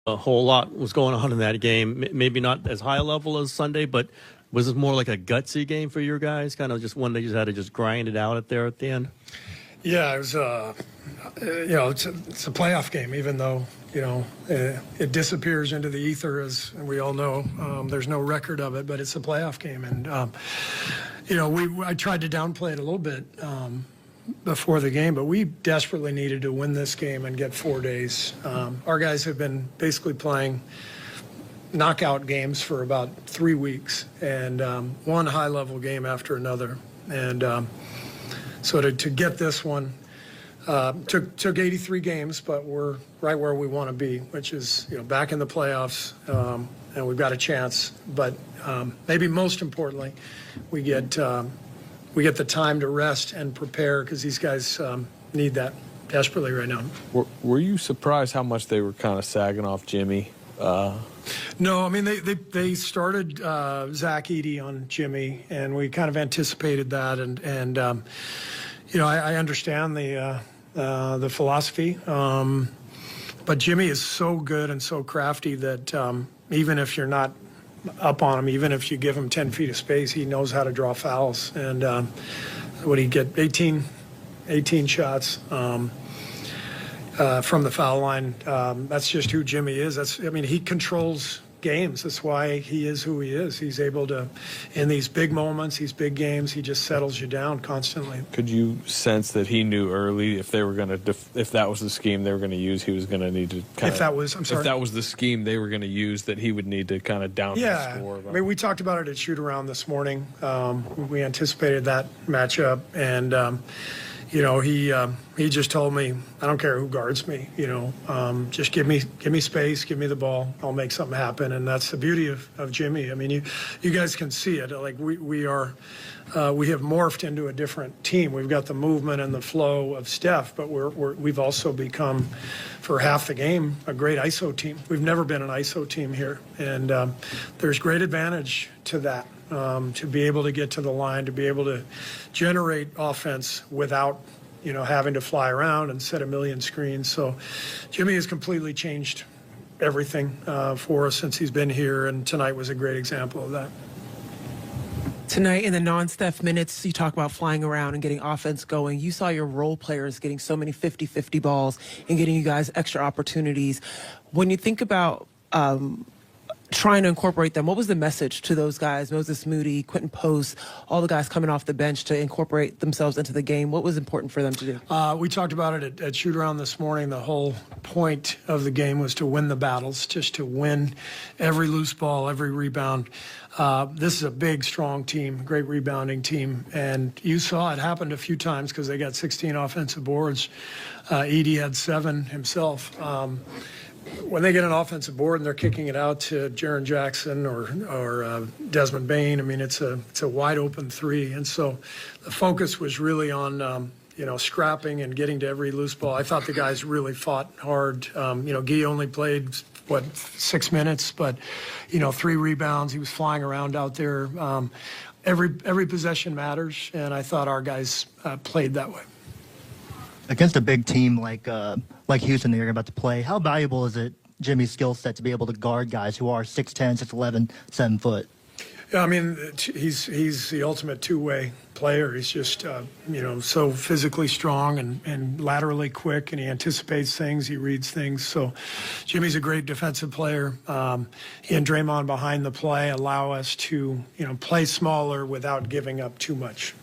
A whole lot was going on in that game. Maybe not as high a level as Sunday, but was it more like a gutsy game for your guys? Kind of just one they just had to just grind it out there at the end? Yeah, it was, it's a playoff game, even though, it disappears into the ether, as we all know. There's no record of it, but it's a playoff game. And, I tried to downplay it a little bit before the game, but we desperately needed to win this game and get 4 days. Our guys have been basically playing knockout games for about 3 weeks, and one high-level game after another. And so to get this one took 83 games, but we're right where we want to be, which is back in the playoffs, and we've got a chance. But maybe most importantly, we get the time to rest and prepare, because these guys need that desperately right now. Were you surprised how much they were kind of sagging off Jimmy? No, I mean, they started Zach Edey on Jimmy, and we kind of anticipated that. And I understand the philosophy. But Jimmy is so good and so crafty that even if you're not up on him, even if you give him 10 feet of space, he knows how to draw fouls. And what did he get? 18 shots from the foul line. That's just who Jimmy is. He controls games. That's why he is who he is. He's able to, in these big moments, these big games, he just settles you down constantly. Could you sense that he knew early if they were going to, if that was the scheme they were going to use, he was going to need to kind of. If that was, I'm sorry. If that was the scheme they were going to use, that he would need to kind of down the score. I mean, we talked about it at shoot around this morning. We anticipated that matchup, and he just told me, I don't care who guards me, just give me space, give me the ball, I'll make something happen. And that's the beauty of Jimmy. I mean, you guys can see it. Like we have morphed into a different team. We've got the movement and the flow of Steph, but we've also become, for half the game, a great ISO team. We've never been an ISO team here, and there's great advantage to that. To be able to get to the line, to be able to generate offense without, having to fly around and set a million screens. So Jimmy has completely changed everything for us since he's been here, and tonight was a great example of that. Tonight, in the non-Steph minutes, you talk about flying around and getting offense going. You saw your role players getting so many 50-50 balls and getting you guys extra opportunities. When you think about trying to incorporate them, what was the message to those guys, Moses Moody, Quentin Post, all the guys coming off the bench to incorporate themselves into the game? What was important for them to do? We talked about it at shoot-around this morning. The whole point of the game was to win the battles, just to win every loose ball, every rebound. This is a big, strong team, great rebounding team, and you saw it happened a few times because they got 16 offensive boards. Edey had 7 himself. When they get an offensive board and they're kicking it out to Jaren Jackson or Desmond Bain, I mean, it's a wide open 3. And so the focus was really on, scrapping and getting to every loose ball. I thought the guys really fought hard. Guy only played, 6 minutes, but, 3 rebounds. He was flying around out there. Every possession matters, and I thought our guys played that way. Against a big team like Houston that you're about to play, how valuable is it, Jimmy's skill set, to be able to guard guys who are 6'10", 6'11", 7 foot? Yeah, I mean, he's the ultimate two-way player. He's just, so physically strong and laterally quick, and he anticipates things, he reads things. So Jimmy's a great defensive player. He and Draymond behind the play allow us to, play smaller without giving up too much.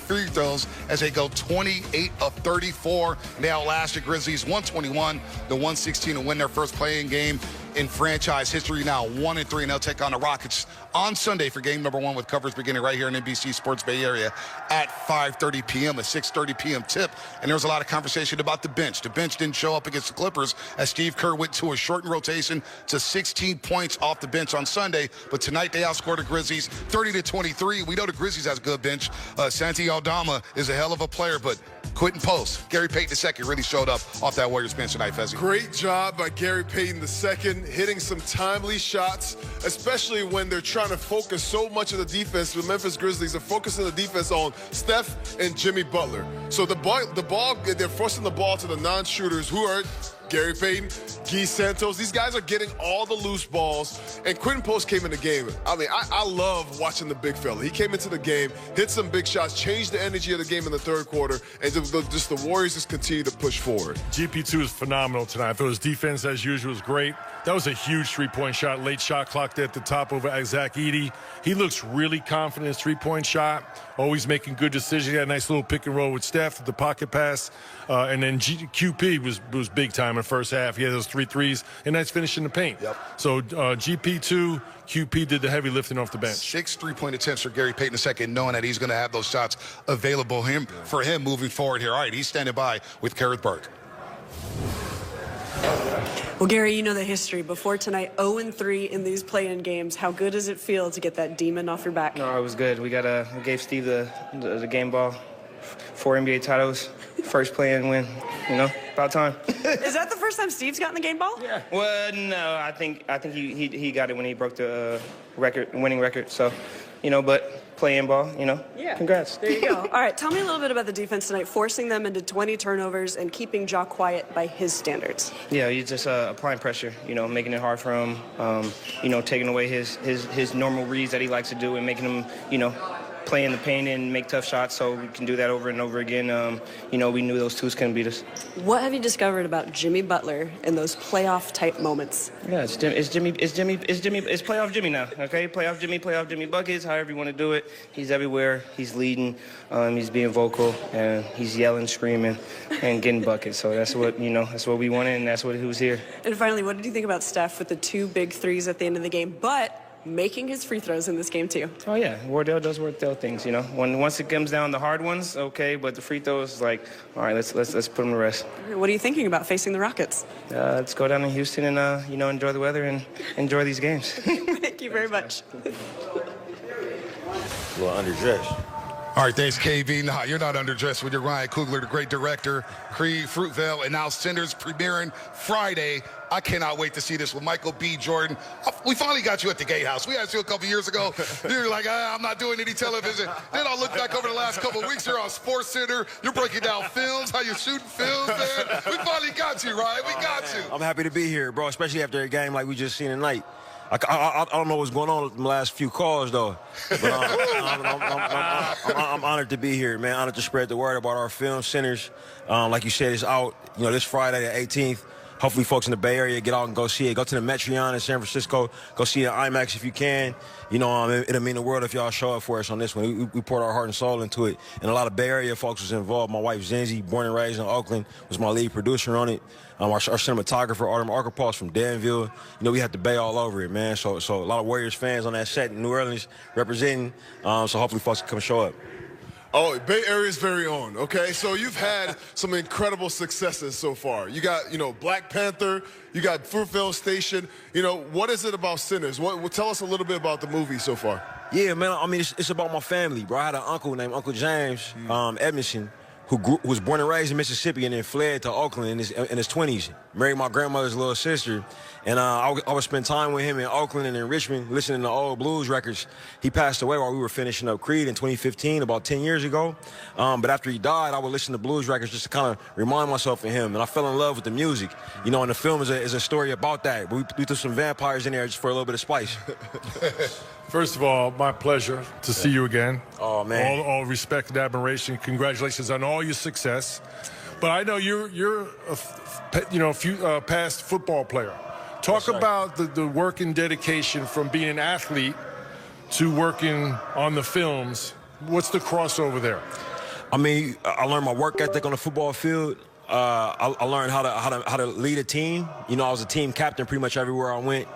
Free throws as they go 28 of 34. They outlast the Grizzlies 121 to 116 to win their first playing game in franchise history. Now 1-3, and they'll take on the Rockets on Sunday for game number 1, with coverage beginning right here in NBC Sports Bay Area at 5:30 p.m. a 6:30 p.m. tip. And there was a lot of conversation about the bench. The bench didn't show up against the Clippers as Steve Kerr went to a shortened rotation to 16 points off the bench on Sunday. But tonight they outscored the Grizzlies 30-23. We know the Grizzlies has a good bench. Santi Aldama is a hell of a player, but Quentin Post, Gary Payton II really showed up off that Warriors bench tonight, Fezzi. Great job by Gary Payton II, hitting some timely shots, especially when they're trying to focus so much of the defense. The Memphis Grizzlies are focusing the defense on Steph and Jimmy Butler. So the ball, they're forcing the ball to the non-shooters who are Gary Payton, Guy Santos. These guys are getting all the loose balls. And Quentin Post came in the game. I mean, I love watching the big fella. He came into the game, hit some big shots, changed the energy of the game in the third quarter, and just the Warriors just continue to push forward. GP2 is phenomenal tonight. I thought his defense, as usual, was great. That was a huge three-point shot, late shot clock at the top over Zach Edey. He looks really confident in his three-point shot, always making good decisions. He had a nice little pick and roll with Steph, the pocket pass. And then QP was big time in the first half. He had those 3 threes, and nice finish in the paint. Yep. So GP2, QP did the heavy lifting off the bench. 6 3-point attempts for Gary Payton II, knowing that he's going to have those shots available for him moving forward here. All right, he's standing by with Garrett Burke. Well, Gary, you know the history. Before tonight, 0-3 in these play-in games. How good does it feel to get that demon off your back? No, it was good. We gave Steve the game ball. 4 NBA titles, first play-in win. You know, about time. Is that the first time Steve's gotten the game ball? Yeah. Well, no, I think he got it when he broke the winning record. So, you know, but play-in ball, you know. Yeah. Congrats. There you go. All right, tell me a little bit about the defense tonight, forcing them into 20 turnovers and keeping Ja quiet by his standards. Yeah, he's just applying pressure, you know, making it hard for him, you know, taking away his normal reads that he likes to do and making him, you know, play in the paint and make tough shots, so we can do that over and over again. You know, we knew those twos couldn't beat us. What have you discovered about Jimmy Butler in those playoff-type moments? Yeah, it's playoff Jimmy now, okay? Playoff Jimmy buckets, however you want to do it. He's everywhere. He's leading. He's being vocal, and he's yelling, screaming, and getting buckets. So that's what, you know, that's what we wanted, and that's what who's here. And finally, what did you think about Steph with the 2 big threes at the end of the game, but making his free throws in this game too? Oh yeah, Wardell does Wardell things, you know. Once it comes down the hard ones, okay, but the free throws, like, all right, let's put them to rest. What are you thinking about facing the Rockets? Let's go down to Houston and you know, enjoy the weather and enjoy these games. Thank you very much. A little underdressed. All right, thanks, KB. Nah, you're not underdressed with your Ryan Coogler, the great director, Creed, Fruitvale, and now Cinders premiering Friday. I cannot wait to see this with Michael B. Jordan. We finally got you at the Gatehouse. We had you a couple years ago. You were like, I'm not doing any television. Then I look back over the last couple of weeks, you're on Sports Center. You're breaking down films, how you're shooting films, man. We finally got you, Ryan. We got you. I'm happy to be here, bro, especially after a game like we just seen tonight. I don't know what's going on in the last few calls, though. But I'm honored to be here, man. Honored to spread the word about our film centers. Like you said, it's out, you know, this Friday, the 18th. Hopefully folks in the Bay Area get out and go see it. Go to the Metreon in San Francisco. Go see it in IMAX if you can. You know, it'll mean the world if y'all show up for us on this one. We poured our heart and soul into it. And a lot of Bay Area folks was involved. My wife, Zenzi, born and raised in Oakland, was my lead producer on it. Our cinematographer, Artem Arkapaus from Danville. You know, we had the Bay all over it, man. So a lot of Warriors fans on that set in New Orleans representing. So hopefully folks can come show up. Oh, Bay Area's very own, okay? So you've had some incredible successes so far. You got, you know, Black Panther, you got Fruitvale Station. You know, what is it about Sinners? Tell us a little bit about the movie so far. Yeah, man, I mean, it's about my family, bro. I had an uncle named Uncle James Edmondson, who was born and raised in Mississippi and then fled to Oakland in his 20s. Married my grandmother's little sister. And I would spend time with him in Oakland and in Richmond listening to old blues records. He passed away while we were finishing up Creed in 2015, about 10 years ago. But after he died, I would listen to blues records just to kind of remind myself of him. And I fell in love with the music. You know, and the film is a story about that. We threw some vampires in there just for a little bit of spice. First of all, my pleasure to see you again. Oh, man. All respect and admiration. Congratulations on all your success. But I know you're a past football player. Talk about the work and dedication from being an athlete to working on the films. What's the crossover there? I mean, I learned my work ethic on the football field. I learned how to lead a team. You know, I was a team captain pretty much everywhere I went.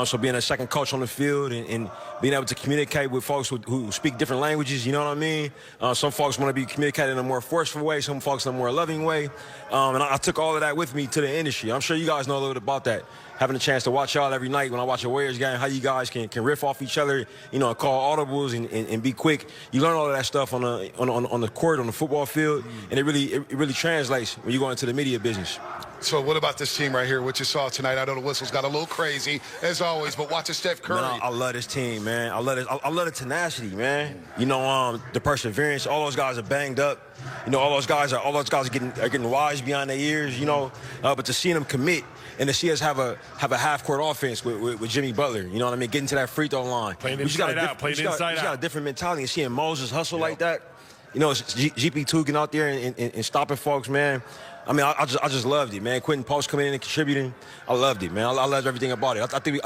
So being a second coach on the field and being able to communicate with folks who speak different languages, you know what I mean? Some folks want to be communicated in a more forceful way, some folks in a more loving way. And I took all of that with me to the industry. I'm sure you guys know a little bit about that. Having a chance to watch y'all every night when I watch a Warriors game, how you guys can riff off each other, you know, call audibles and be quick. You learn all of that stuff on the court, on the football field, and it really translates when you go into the media business. So what about this team right here? What you saw tonight? I know the whistles got a little crazy, as always, but watching Steph Curry. Man, I love this team, man. I love the tenacity, man. You know, the perseverance. All those guys are banged up. You know, all those guys are getting wise beyond their years. You know, but to see them commit and to see us have a half-court offense with Jimmy Butler. You know what I mean? Getting to that free throw line. Playing inside out. Playing inside out. Got a different mentality. And seeing Moses hustle like that. You know, GP2 getting out there and stopping folks, man. I mean, I just loved it, man. Quentin Post coming in and contributing, I loved it, man. I loved everything about it. I think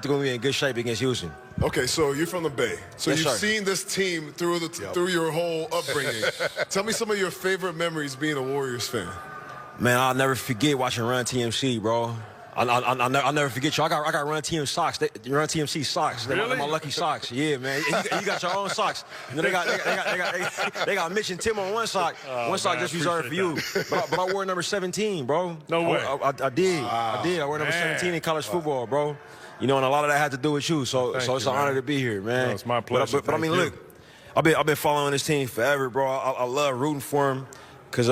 we'll be in good shape against Houston. Okay, so you're from the Bay, so Yes, you've sir. seen this team through your whole upbringing. Tell me some of your favorite memories being a Warriors fan. Man, I'll never forget watching Run TMC, bro. I'll never forget you. I got Run TMC socks. Run TMC socks. They're my lucky socks. Yeah, man. You got your own socks. You know, they got Mitch and Tim on one sock. One sock just reserved for you. But I wore number 17, bro. No way. I did. I wore number 17 in college football, bro. You know, and a lot of that had to do with you. So it's an honor to be here, man. No, it's my pleasure. But I mean, Thank look, I've been following this team forever, bro. I love rooting for them. Because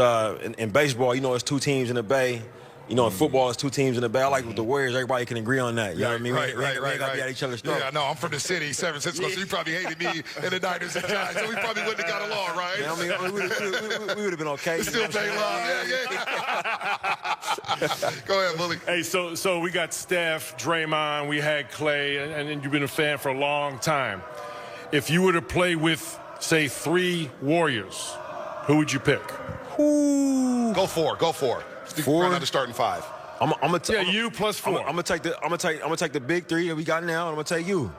in baseball, you know, it's two teams in the Bay. You know, in football, it's two teams in the Bay. I like with the Warriors, everybody can agree on that. You know what I mean? Right. We ain't got to be at each other's throat. Yeah, no, I'm from the city, San Francisco, so you probably hated me and the Niners and Giants, so we probably wouldn't have got along, right? Man, I mean, we would have been okay. Still pay love, yeah. Go ahead, Bully. Hey, so we got Steph, Draymond, we had Clay, and you've been a fan for a long time. If you were to play with, say, 3 Warriors, who would you pick? Go four. Four? Not the starting 5. You plus 4. I'm gonna take the big 3 that we got now, and I'm gonna take you.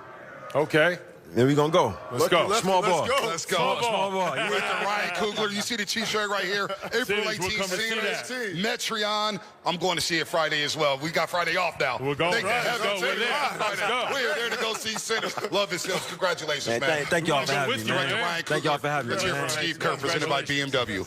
Okay. Then we gonna go. Let's go. Small ball. Let's go. Small ball. You with the Ryan Coogler. You see the T-shirt right here. April We'll 18th, come and see that. Metreon. I'm going to see it Friday as well. We got Friday off now. We're going. They can have Let's go. it We're there. Friday. Let's go. We're there to go see Sinners. Love this. Congratulations, Man, man. thank y'all for having me, with you, man. man. Ryan Thank y'all for having me, Let's hear man. from Steve Kerr, presented by BMW.